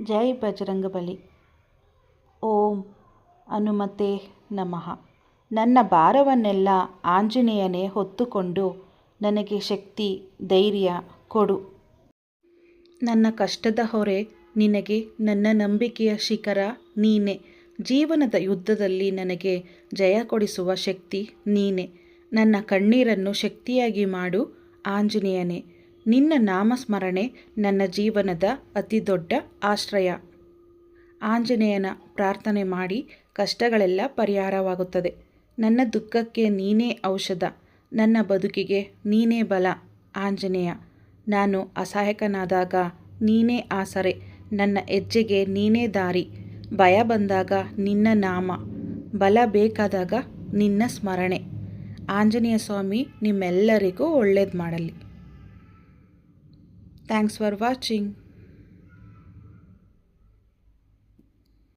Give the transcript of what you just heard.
ಜೈ ಬಜರಂಗಬಲಿ. ಓಂ ಹನುಮತೆ ನಮಃ. ನನ್ನ ಭಾರವನ್ನೆಲ್ಲ ಆಂಜನೇಯನೇ ಹೊತ್ತುಕೊಂಡು ನನಗೆ ಶಕ್ತಿ ಧೈರ್ಯ ಕೊಡು. ನನ್ನ ಕಷ್ಟದ ಹೊರೆ ನಿನಗೆ, ನನ್ನ ನಂಬಿಕೆಯ ಶಿಖರ ನೀನೆ. ಜೀವನದ ಯುದ್ಧದಲ್ಲಿ ನನಗೆ ಜಯ ಕೊಡಿಸುವ ಶಕ್ತಿ ನೀನೆ. ನನ್ನ ಕಣ್ಣೀರನ್ನು ಶಕ್ತಿಯಾಗಿ ಮಾಡು ಆಂಜನೇಯನೇ. ನಿನ್ನ ನಾಮಸ್ಮರಣೆ ನನ್ನ ಜೀವನದ ಅತಿ ದೊಡ್ಡ ಆಶ್ರಯ. ಆಂಜನೇಯನ ಪ್ರಾರ್ಥನೆ ಮಾಡಿ ಕಷ್ಟಗಳೆಲ್ಲ ಪರಿಹಾರವಾಗುತ್ತದೆ. ನನ್ನ ದುಃಖಕ್ಕೆ ನೀನೇ ಔಷಧ, ನನ್ನ ಬದುಕಿಗೆ ನೀನೇ ಬಲ ಆಂಜನೇಯ. ನಾನು ಅಸಹಾಯಕನಾದಾಗ ನೀನೇ ಆಸರೆ, ನನ್ನ ಹೆಜ್ಜೆಗೆ ನೀನೇ ದಾರಿ. ಭಯ ಬಂದಾಗ ನಿನ್ನ ನಾಮ, ಬಲ ಬೇಕಾದಾಗ ನಿನ್ನ ಸ್ಮರಣೆ. ಆಂಜನೇಯ ಸ್ವಾಮಿ ನಿಮ್ಮೆಲ್ಲರಿಗೂ ಒಳ್ಳೇದು ಮಾಡಲಿ. Thanks for watching.